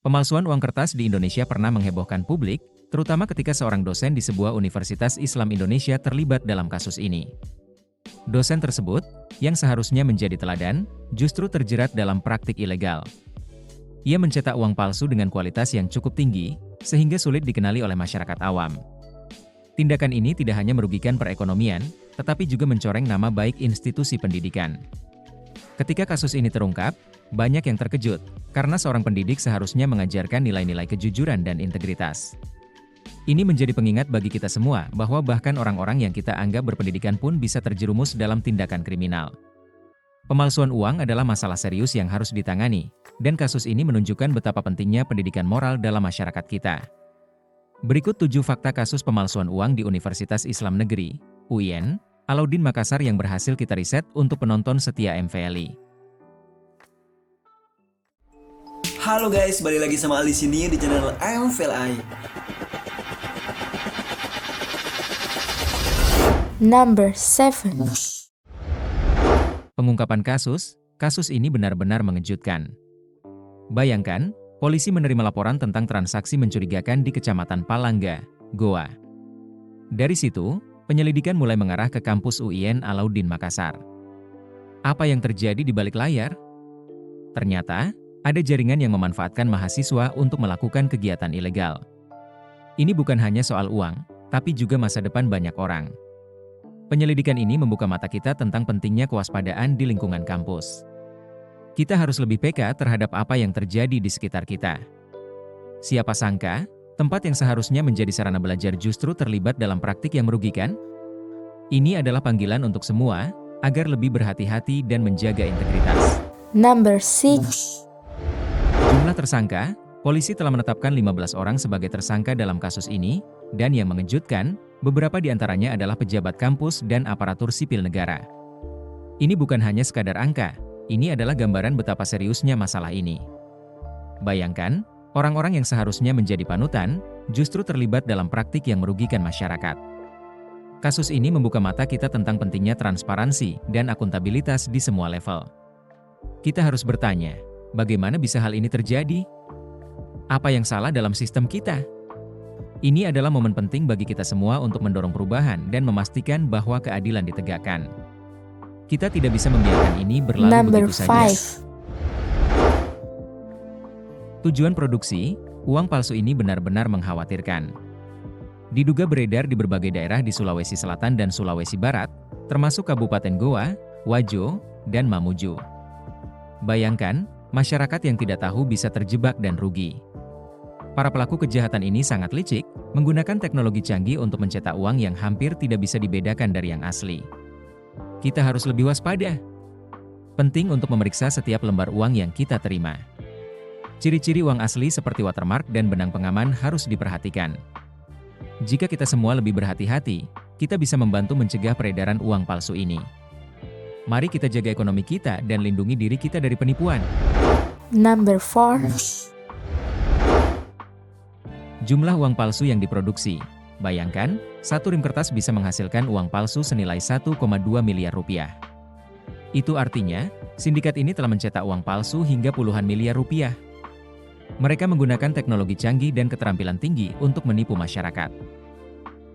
Pemalsuan uang kertas di Indonesia pernah menghebohkan publik, terutama ketika seorang dosen di sebuah Universitas Islam Indonesia terlibat dalam kasus ini. Dosen tersebut, yang seharusnya menjadi teladan, justru terjerat dalam praktik ilegal. Ia mencetak uang palsu dengan kualitas yang cukup tinggi, sehingga sulit dikenali oleh masyarakat awam. Tindakan ini tidak hanya merugikan perekonomian, tetapi juga mencoreng nama baik institusi pendidikan. Ketika kasus ini terungkap, banyak yang terkejut, karena seorang pendidik seharusnya mengajarkan nilai-nilai kejujuran dan integritas. Ini menjadi pengingat bagi kita semua bahwa bahkan orang-orang yang kita anggap berpendidikan pun bisa terjerumus dalam tindakan kriminal. Pemalsuan uang adalah masalah serius yang harus ditangani, dan kasus ini menunjukkan betapa pentingnya pendidikan moral dalam masyarakat kita. Berikut 7 fakta kasus pemalsuan uang di Universitas Islam Negeri, UIN, Alauddin Makassar yang berhasil kita riset untuk penonton setia MVLI. Halo guys, balik lagi sama Ali sini di channel MVLI. Number 7. Pengungkapan kasus ini benar-benar mengejutkan. Bayangkan, polisi menerima laporan tentang transaksi mencurigakan di Kecamatan Palangga, Goa. Dari situ, penyelidikan mulai mengarah ke kampus UIN Alauddin Makassar. Apa yang terjadi di balik layar? Ternyata, ada jaringan yang memanfaatkan mahasiswa untuk melakukan kegiatan ilegal. Ini bukan hanya soal uang, tapi juga masa depan banyak orang. Penyelidikan ini membuka mata kita tentang pentingnya kewaspadaan di lingkungan kampus. Kita harus lebih peka terhadap apa yang terjadi di sekitar kita. Siapa sangka, tempat yang seharusnya menjadi sarana belajar justru terlibat dalam praktik yang merugikan? Ini adalah panggilan untuk semua, agar lebih berhati-hati dan menjaga integritas. Number 6. Jumlah tersangka, polisi telah menetapkan 15 orang sebagai tersangka dalam kasus ini, dan yang mengejutkan, beberapa di antaranya adalah pejabat kampus dan aparatur sipil negara. Ini bukan hanya sekadar angka, ini adalah gambaran betapa seriusnya masalah ini. Bayangkan, orang-orang yang seharusnya menjadi panutan, justru terlibat dalam praktik yang merugikan masyarakat. Kasus ini membuka mata kita tentang pentingnya transparansi dan akuntabilitas di semua level. Kita harus bertanya, bagaimana bisa hal ini terjadi? Apa yang salah dalam sistem kita? Ini adalah momen penting bagi kita semua untuk mendorong perubahan dan memastikan bahwa keadilan ditegakkan. Kita tidak bisa membiarkan ini berlalu Number begitu saja. 5. Tujuan produksi, uang palsu ini benar-benar mengkhawatirkan. Diduga beredar di berbagai daerah di Sulawesi Selatan dan Sulawesi Barat, termasuk Kabupaten Goa, Wajo, dan Mamuju. Bayangkan, masyarakat yang tidak tahu bisa terjebak dan rugi. Para pelaku kejahatan ini sangat licik, menggunakan teknologi canggih untuk mencetak uang yang hampir tidak bisa dibedakan dari yang asli. Kita harus lebih waspada. Penting untuk memeriksa setiap lembar uang yang kita terima. Ciri-ciri uang asli seperti watermark dan benang pengaman harus diperhatikan. Jika kita semua lebih berhati-hati, kita bisa membantu mencegah peredaran uang palsu ini. Mari kita jaga ekonomi kita dan lindungi diri kita dari penipuan. Number 4. Jumlah uang palsu yang diproduksi. Bayangkan, satu rim kertas bisa menghasilkan uang palsu senilai 1,2 miliar rupiah. Itu artinya, sindikat ini telah mencetak uang palsu hingga puluhan miliar rupiah. Mereka menggunakan teknologi canggih dan keterampilan tinggi untuk menipu masyarakat.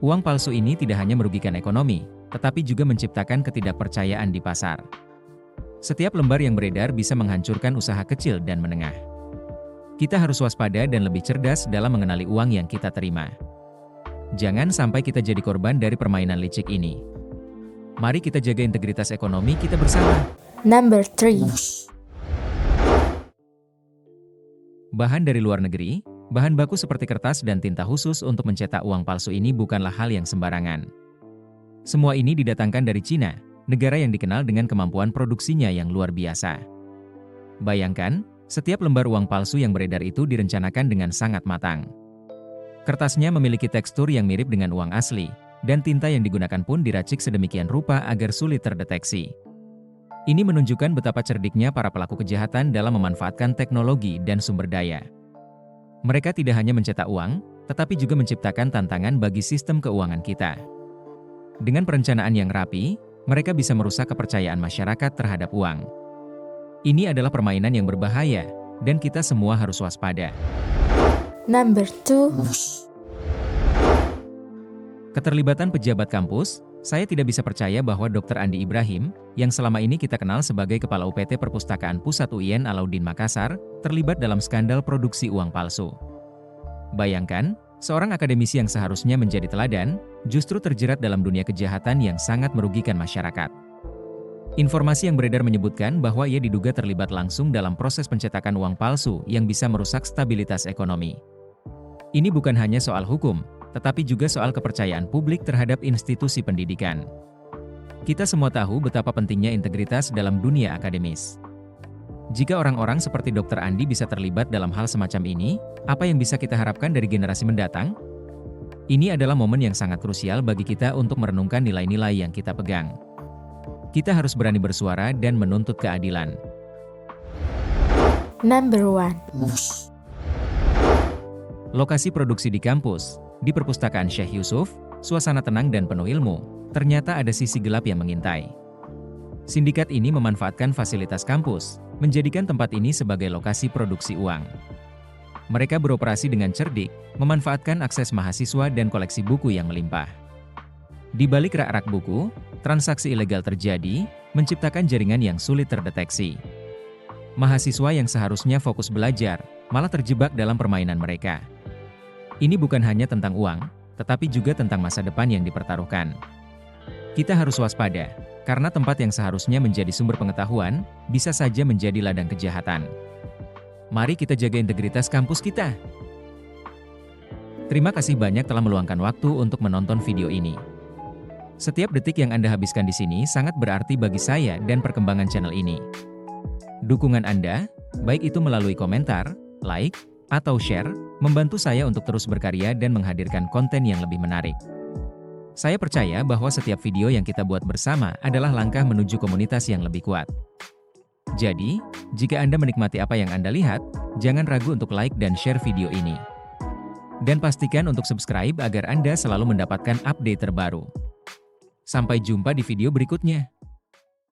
Uang palsu ini tidak hanya merugikan ekonomi, tetapi juga menciptakan ketidakpercayaan di pasar. Setiap lembar yang beredar bisa menghancurkan usaha kecil dan menengah. Kita harus waspada dan lebih cerdas dalam mengenali uang yang kita terima. Jangan sampai kita jadi korban dari permainan licik ini. Mari kita jaga integritas ekonomi kita bersama. Number 3. Bahan dari luar negeri, bahan baku seperti kertas dan tinta khusus untuk mencetak uang palsu ini bukanlah hal yang sembarangan. Semua ini didatangkan dari Cina, negara yang dikenal dengan kemampuan produksinya yang luar biasa. Bayangkan, setiap lembar uang palsu yang beredar itu direncanakan dengan sangat matang. Kertasnya memiliki tekstur yang mirip dengan uang asli, dan tinta yang digunakan pun diracik sedemikian rupa agar sulit terdeteksi. Ini menunjukkan betapa cerdiknya para pelaku kejahatan dalam memanfaatkan teknologi dan sumber daya. Mereka tidak hanya mencetak uang, tetapi juga menciptakan tantangan bagi sistem keuangan kita. Dengan perencanaan yang rapi, mereka bisa merusak kepercayaan masyarakat terhadap uang. Ini adalah permainan yang berbahaya, dan kita semua harus waspada. Number 2. Keterlibatan pejabat kampus, saya tidak bisa percaya bahwa Dr. Andi Ibrahim, yang selama ini kita kenal sebagai Kepala UPT Perpustakaan Pusat UIN Alauddin Makassar, terlibat dalam skandal produksi uang palsu. Bayangkan, seorang akademisi yang seharusnya menjadi teladan, justru terjerat dalam dunia kejahatan yang sangat merugikan masyarakat. Informasi yang beredar menyebutkan bahwa ia diduga terlibat langsung dalam proses pencetakan uang palsu yang bisa merusak stabilitas ekonomi. Ini bukan hanya soal hukum, tetapi juga soal kepercayaan publik terhadap institusi pendidikan. Kita semua tahu betapa pentingnya integritas dalam dunia akademis. Jika orang-orang seperti Dr. Andi bisa terlibat dalam hal semacam ini, apa yang bisa kita harapkan dari generasi mendatang? Ini adalah momen yang sangat krusial bagi kita untuk merenungkan nilai-nilai yang kita pegang. Kita harus berani bersuara dan menuntut keadilan. Number 1. Lokasi produksi di kampus, di perpustakaan Syekh Yusuf, suasana tenang dan penuh ilmu, ternyata ada sisi gelap yang mengintai. Sindikat ini memanfaatkan fasilitas kampus, menjadikan tempat ini sebagai lokasi produksi uang. Mereka beroperasi dengan cerdik, memanfaatkan akses mahasiswa dan koleksi buku yang melimpah. Di balik rak-rak buku, transaksi ilegal terjadi, menciptakan jaringan yang sulit terdeteksi. Mahasiswa yang seharusnya fokus belajar, malah terjebak dalam permainan mereka. Ini bukan hanya tentang uang, tetapi juga tentang masa depan yang dipertaruhkan. Kita harus waspada, karena tempat yang seharusnya menjadi sumber pengetahuan, bisa saja menjadi ladang kejahatan. Mari kita jaga integritas kampus kita. Terima kasih banyak telah meluangkan waktu untuk menonton video ini. Setiap detik yang Anda habiskan di sini sangat berarti bagi saya dan perkembangan channel ini. Dukungan Anda, baik itu melalui komentar, like, atau share, membantu saya untuk terus berkarya dan menghadirkan konten yang lebih menarik. Saya percaya bahwa setiap video yang kita buat bersama adalah langkah menuju komunitas yang lebih kuat. Jadi, jika Anda menikmati apa yang Anda lihat, jangan ragu untuk like dan share video ini. Dan pastikan untuk subscribe agar Anda selalu mendapatkan update terbaru. Sampai jumpa di video berikutnya.